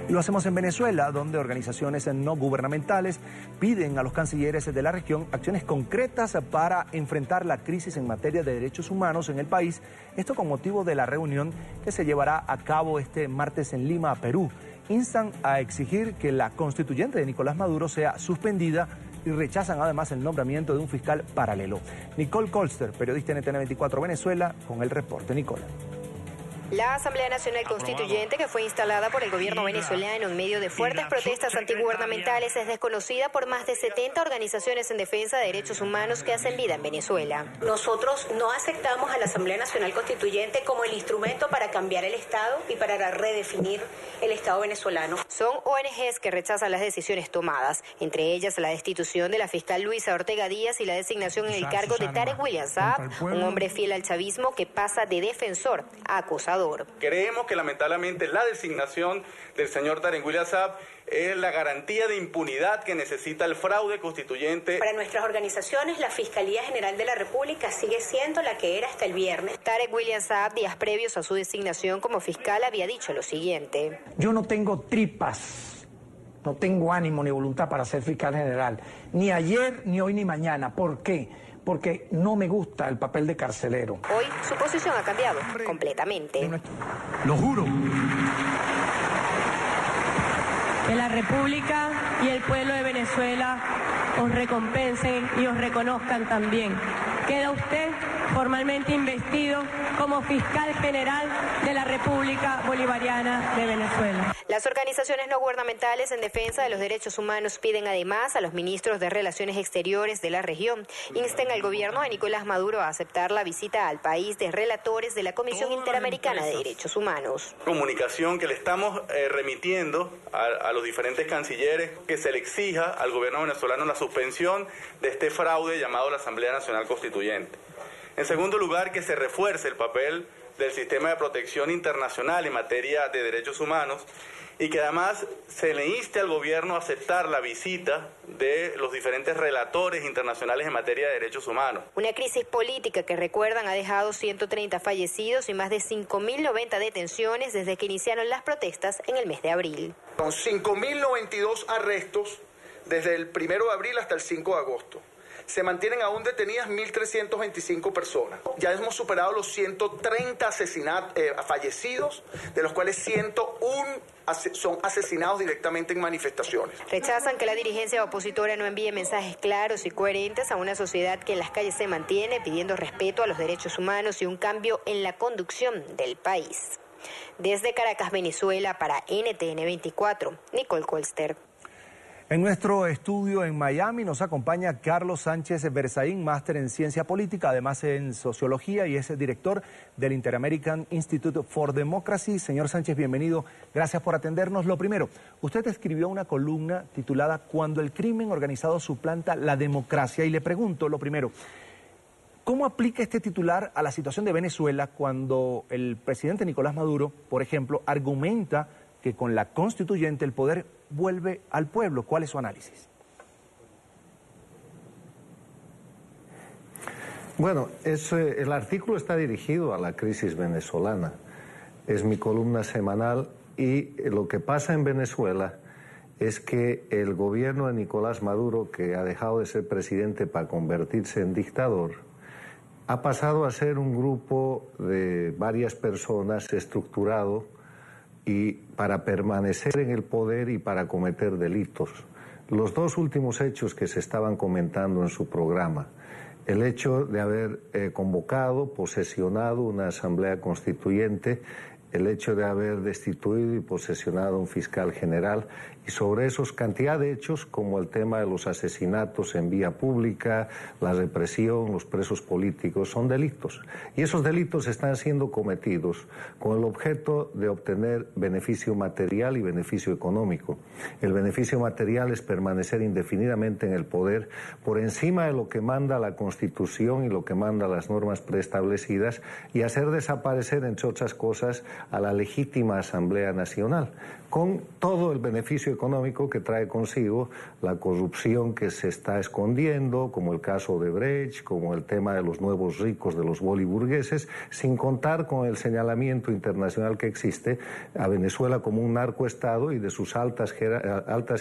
Y lo hacemos en Venezuela, donde organizaciones no gubernamentales piden a los cancilleres de la región acciones concretas para enfrentar la crisis en materia de derechos humanos en el país. Esto con motivo de la reunión que se llevará a cabo este martes en Lima, Perú. Instan a exigir que la constituyente de Nicolás Maduro sea suspendida y rechazan además el nombramiento de un fiscal paralelo. Nicole Colster, periodista en NTN 24 Venezuela, con el reporte. Nicole. La Asamblea Nacional Constituyente, que fue instalada por el gobierno venezolano en medio de fuertes protestas antigubernamentales, es desconocida por más de 70 organizaciones en defensa de derechos humanos que hacen vida en Venezuela. Nosotros no aceptamos a la Asamblea Nacional Constituyente como el instrumento para cambiar el Estado y para redefinir el Estado venezolano. Son ONGs que rechazan las decisiones tomadas, entre ellas la destitución de la fiscal Luisa Ortega Díaz y la designación en el cargo de Tarek William Saab, un hombre fiel al chavismo que pasa de defensor a acusador. Creemos que lamentablemente la designación del señor Tarek William Saab es la garantía de impunidad que necesita el fraude constituyente. Para nuestras organizaciones, la Fiscalía General de la República sigue siendo la que era hasta el viernes. Tarek William Saab, días previos a su designación como fiscal, había dicho lo siguiente: yo no tengo tripas, no tengo ánimo ni voluntad para ser fiscal general, ni ayer, ni hoy, ni mañana. ¿Por qué? Porque no me gusta el papel de carcelero. Hoy su posición ha cambiado completamente. Lo juro. Que la República y el pueblo de Venezuela os recompensen y os reconozcan también. Queda usted formalmente investido como fiscal general de la República Bolivariana de Venezuela. Las organizaciones no gubernamentales en defensa de los derechos humanos piden además a los ministros de Relaciones Exteriores de la región, insten al gobierno de Nicolás Maduro a aceptar la visita al país de relatores de la Comisión Interamericana de Derechos Humanos. Comunicación que le estamos remitiendo a los diferentes cancilleres, que se le exija al gobierno venezolano la suspensión de este fraude llamado la Asamblea Nacional Constituyente. En segundo lugar, que se refuerce el papel del sistema de protección internacional en materia de derechos humanos y que además se le inste al gobierno a aceptar la visita de los diferentes relatores internacionales en materia de derechos humanos. Una crisis política que, recuerdan, ha dejado 130 fallecidos y más de 5.090 detenciones desde que iniciaron las protestas en el mes de abril. Con 5.092 arrestos desde el 1 de abril hasta el 5 de agosto. Se mantienen aún detenidas 1.325 personas. Ya hemos superado los 130 fallecidos, de los cuales 101 son asesinados directamente en manifestaciones. Rechazan que la dirigencia opositora no envíe mensajes claros y coherentes a una sociedad que en las calles se mantiene pidiendo respeto a los derechos humanos y un cambio en la conducción del país. Desde Caracas, Venezuela, para NTN 24, Nicole Colster. En nuestro estudio en Miami nos acompaña Carlos Sánchez Berzaín, máster en Ciencia Política, además en Sociología, y es director del Inter-American Institute for Democracy. Señor Sánchez, bienvenido. Gracias por atendernos. Lo primero, usted escribió una columna titulada "Cuando el crimen organizado suplanta la democracia", y le pregunto, lo primero, ¿cómo aplica este titular a la situación de Venezuela cuando el presidente Nicolás Maduro, por ejemplo, argumenta que con la constituyente el poder vuelve al pueblo? ¿Cuál es su análisis? Bueno, el artículo está dirigido a la crisis venezolana. Es mi columna semanal y lo que pasa en Venezuela es que el gobierno de Nicolás Maduro, que ha dejado de ser presidente para convertirse en dictador, ha pasado a ser un grupo de varias personas estructurado y para permanecer en el poder y para cometer delitos. Los dos últimos hechos que se estaban comentando en su programa, el hecho de haber convocado, posesionado una asamblea constituyente, el hecho de haber destituido y posesionado un fiscal general, y sobre esos cantidad de hechos como el tema de los asesinatos en vía pública, la represión, los presos políticos, son delitos. Y esos delitos están siendo cometidos con el objeto de obtener beneficio material y beneficio económico. El beneficio material es permanecer indefinidamente en el poder por encima de lo que manda la Constitución y lo que manda las normas preestablecidas, y hacer desaparecer, entre otras cosas, a la legítima Asamblea Nacional, con todo el beneficio económico que trae consigo la corrupción que se está escondiendo, como el caso de Brecht, como el tema de los nuevos ricos de los boliburgueses, sin contar con el señalamiento internacional que existe a Venezuela como un narcoestado y de sus altas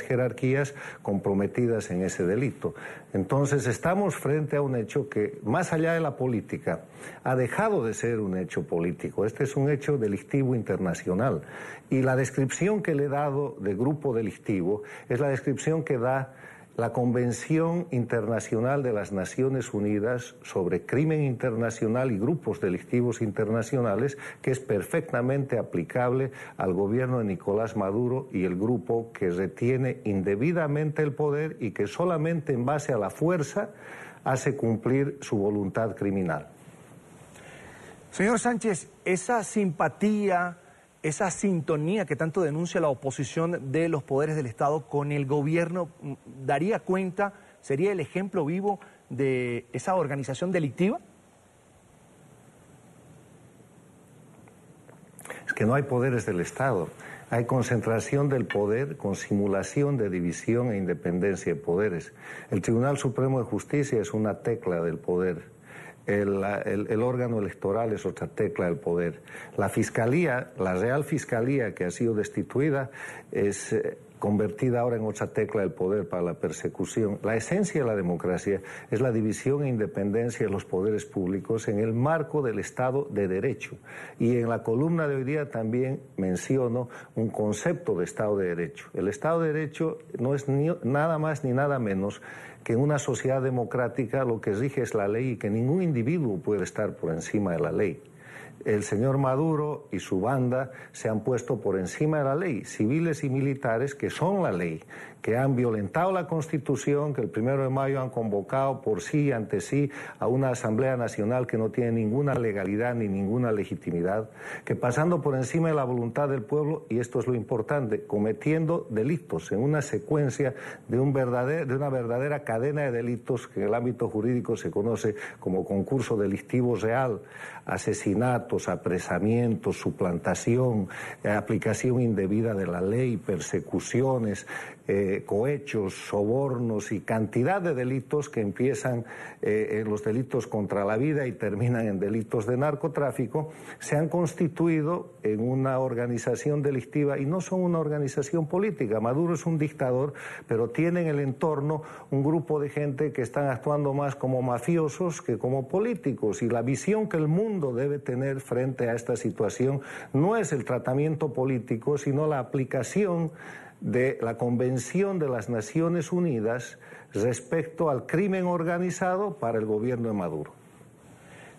jerarquías comprometidas en ese delito. Entonces estamos frente a un hecho que, más allá de la política, ha dejado de ser un hecho político. Este es un hecho delictivo internacional. Y la descripción que le he dado de grupo delictivo es la descripción que da la Convención Internacional de las Naciones Unidas sobre Crimen Internacional y Grupos Delictivos Internacionales, que es perfectamente aplicable al gobierno de Nicolás Maduro y el grupo que retiene indebidamente el poder y que solamente en base a la fuerza hace cumplir su voluntad criminal. Señor Sánchez, esa simpatía, esa sintonía que tanto denuncia la oposición de los poderes del Estado con el gobierno, ¿daría cuenta, sería el ejemplo vivo de esa organización delictiva? Es que no hay poderes del Estado. Hay concentración del poder con simulación de división e independencia de poderes. El Tribunal Supremo de Justicia es una tecla del poder. El órgano electoral es otra tecla del poder. La Fiscalía, la Real Fiscalía que ha sido destituida, es convertida ahora en otra tecla del poder para la persecución. La esencia de la democracia es la división e independencia de los poderes públicos en el marco del Estado de Derecho. Y en la columna de hoy día también menciono un concepto de Estado de Derecho. El Estado de Derecho no es nada más ni nada menos que en una sociedad democrática lo que rige es la ley y que ningún individuo puede estar por encima de la ley. El señor Maduro y su banda se han puesto por encima de la ley, civiles y militares que son la ley, que han violentado la Constitución, que el 1 de mayo han convocado por sí y ante sí a una Asamblea Nacional que no tiene ninguna legalidad ni ninguna legitimidad, que pasando por encima de la voluntad del pueblo, y esto es lo importante, cometiendo delitos en una secuencia de una verdadera cadena de delitos que en el ámbito jurídico se conoce como concurso delictivo real, asesinatos, apresamientos, suplantación, aplicación indebida de la ley, persecuciones, cohechos, sobornos y cantidad de delitos que empiezan en los delitos contra la vida y terminan en delitos de narcotráfico, se han constituido en una organización delictiva y no son una organización política. Maduro es un dictador, pero tiene en el entorno un grupo de gente que están actuando más como mafiosos que como políticos, y la visión que el mundo debe tener frente a esta situación no es el tratamiento político, sino la aplicación de la Convención de las Naciones Unidas respecto al crimen organizado para el gobierno de Maduro.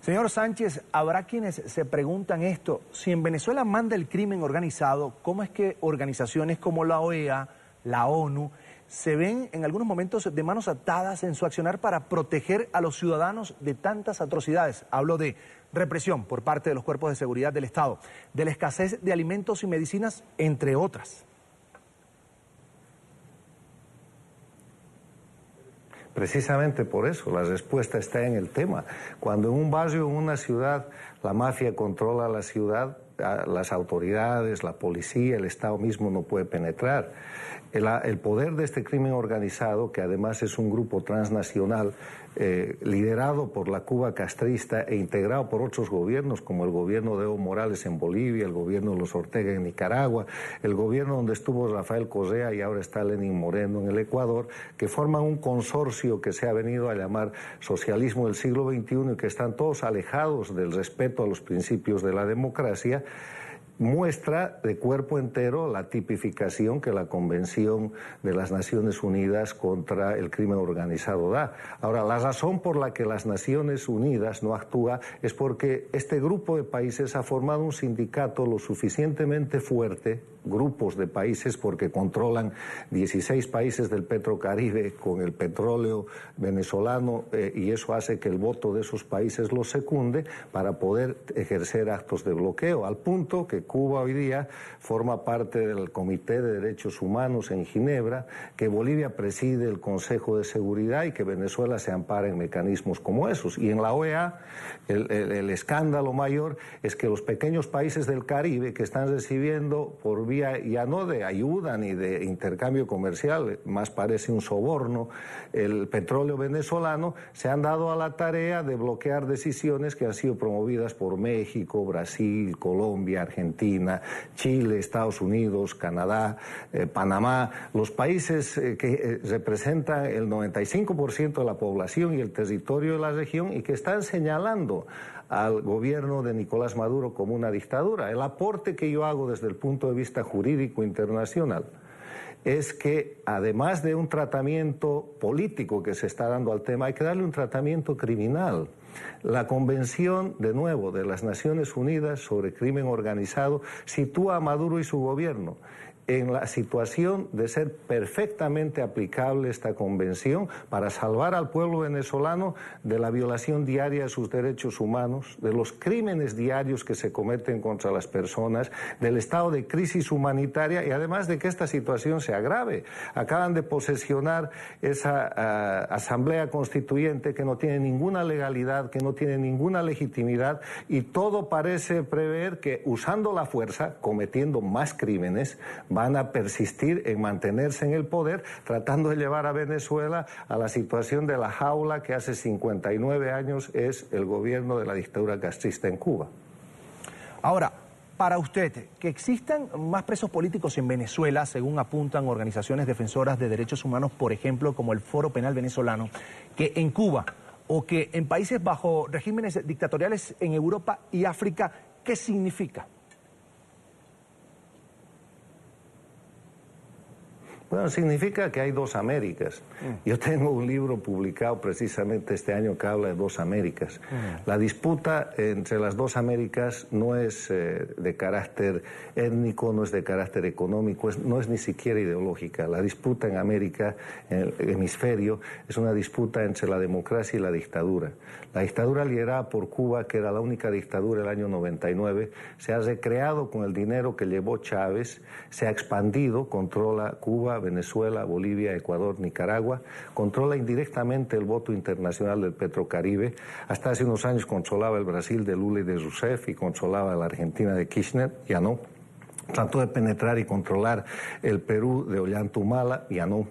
Señor Sánchez, habrá quienes se preguntan esto: si en Venezuela manda el crimen organizado, ¿cómo es que organizaciones como la OEA, la ONU, se ven en algunos momentos de manos atadas en su accionar para proteger a los ciudadanos de tantas atrocidades? Hablo de represión por parte de los cuerpos de seguridad del Estado, de la escasez de alimentos y medicinas, entre otras. Precisamente por eso, la respuesta está en el tema. Cuando en un barrio, en una ciudad, la mafia controla la ciudad, las autoridades, la policía, el Estado mismo no puede penetrar. El poder de este crimen organizado, que además es un grupo transnacional, liderado por la Cuba castrista e integrado por otros gobiernos, como el gobierno de Evo Morales en Bolivia, el gobierno de los Ortega en Nicaragua, el gobierno donde estuvo Rafael Correa y ahora está Lenín Moreno en el Ecuador, que forman un consorcio que se ha venido a llamar socialismo del siglo XXI y que están todos alejados del respeto a los principios de la democracia, muestra de cuerpo entero la tipificación que la Convención de las Naciones Unidas contra el crimen organizado da. Ahora, la razón por la que las Naciones Unidas no actúa es porque este grupo de países ha formado un sindicato lo suficientemente fuerte, grupos de países porque controlan 16 países del Petrocaribe con el petróleo venezolano y eso hace que el voto de esos países los secunde para poder ejercer actos de bloqueo, al punto que Cuba hoy día forma parte del Comité de Derechos Humanos en Ginebra, que Bolivia preside el Consejo de Seguridad y que Venezuela se ampara en mecanismos como esos. Y en la OEA el escándalo mayor es que los pequeños países del Caribe que están recibiendo por vía ya no de ayuda ni de intercambio comercial, más parece un soborno, el petróleo venezolano, se han dado a la tarea de bloquear decisiones que han sido promovidas por México, Brasil, Colombia, Argentina, Chile, Estados Unidos, Canadá, Panamá, los países que representan el 95% de la población y el territorio de la región y que están señalando al gobierno de Nicolás Maduro como una dictadura. El aporte que yo hago desde el punto de vista jurídico internacional es que además de un tratamiento político que se está dando al tema, hay que darle un tratamiento criminal. La Convención, de nuevo, de las Naciones Unidas sobre Crimen Organizado sitúa a Maduro y su gobierno en la situación de ser perfectamente aplicable esta convención para salvar al pueblo venezolano de la violación diaria de sus derechos humanos, de los crímenes diarios que se cometen contra las personas, del estado de crisis humanitaria y además de que esta situación se agrave. Acaban de posesionar esa asamblea constituyente que no tiene ninguna legalidad, que no tiene ninguna legitimidad y todo parece prever que usando la fuerza, cometiendo más crímenes, van a persistir en mantenerse en el poder, tratando de llevar a Venezuela a la situación de la jaula que hace 59 años es el gobierno de la dictadura castrista en Cuba. Ahora, para usted, que existan más presos políticos en Venezuela, según apuntan organizaciones defensoras de derechos humanos, por ejemplo, como el Foro Penal Venezolano, que en Cuba o que en países bajo regímenes dictatoriales en Europa y África, ¿qué significa? Bueno, significa que hay dos Américas. Yo tengo un libro publicado precisamente este año que habla de dos Américas. La disputa entre las dos Américas no es de carácter étnico, no es de carácter económico, no es ni siquiera ideológica. La disputa en América, en el hemisferio, es una disputa entre la democracia y la dictadura. La dictadura liderada por Cuba, que era la única dictadura del año 99, se ha recreado con el dinero que llevó Chávez, se ha expandido, controla Cuba, Venezuela, Bolivia, Ecuador, Nicaragua, controla indirectamente el voto internacional del Petrocaribe. Hasta hace unos años controlaba el Brasil de Lula y de Rousseff y controlaba la Argentina de Kirchner, ya no. Trató de penetrar y controlar el Perú de Ollanta Humala, ya no.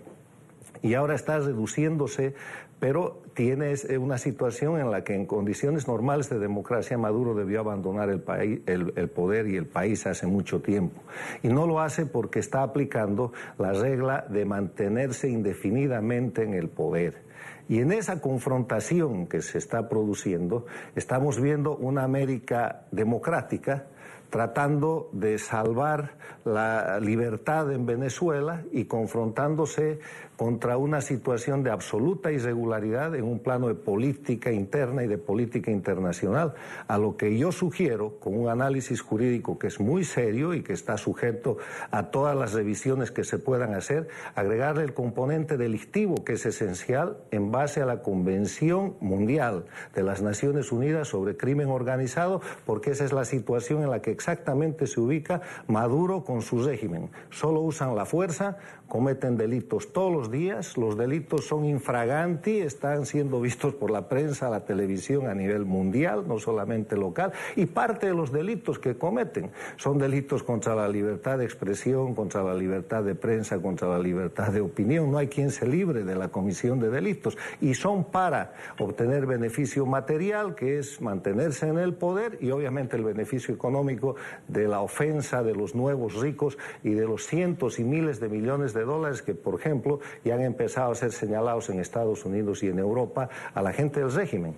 Y ahora está reduciéndose, pero tiene una situación en la que en condiciones normales de democracia Maduro debió abandonar el poder y el país hace mucho tiempo. Y no lo hace porque está aplicando la regla de mantenerse indefinidamente en el poder. Y en esa confrontación que se está produciendo, estamos viendo una América democrática tratando de salvar la libertad en Venezuela y confrontándose contra una situación de absoluta irregularidad en un plano de política interna y de política internacional, a lo que yo sugiero, con un análisis jurídico que es muy serio y que está sujeto a todas las revisiones que se puedan hacer, agregarle el componente delictivo que es esencial en base a la Convención Mundial de las Naciones Unidas sobre Crimen Organizado, porque esa es la situación en la que exactamente se ubica Maduro con su régimen. Solo usan la fuerza, cometen delitos todos los días, los delitos son infraganti, están siendo vistos por la prensa, la televisión a nivel mundial, no solamente local, y parte de los delitos que cometen son delitos contra la libertad de expresión, contra la libertad de prensa, contra la libertad de opinión. No hay quien se libre de la comisión de delitos y son para obtener beneficio material, que es mantenerse en el poder, y obviamente el beneficio económico de la ofensa de los nuevos ricos y de los cientos y miles de millones de dólares que, por ejemplo, ya han empezado a ser señalados en Estados Unidos y en Europa a la gente del régimen.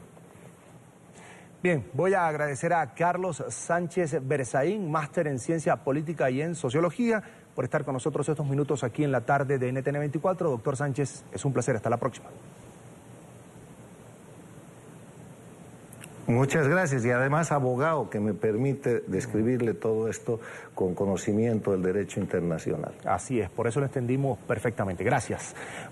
Bien, voy a agradecer a Carlos Sánchez Berzaín, máster en Ciencia Política y en Sociología, por estar con nosotros estos minutos aquí en la tarde de NTN 24. Doctor Sánchez, es un placer. Hasta la próxima. Muchas gracias, y además abogado, que me permite describirle todo esto con conocimiento del derecho internacional. Así es, por eso lo entendimos perfectamente. Gracias.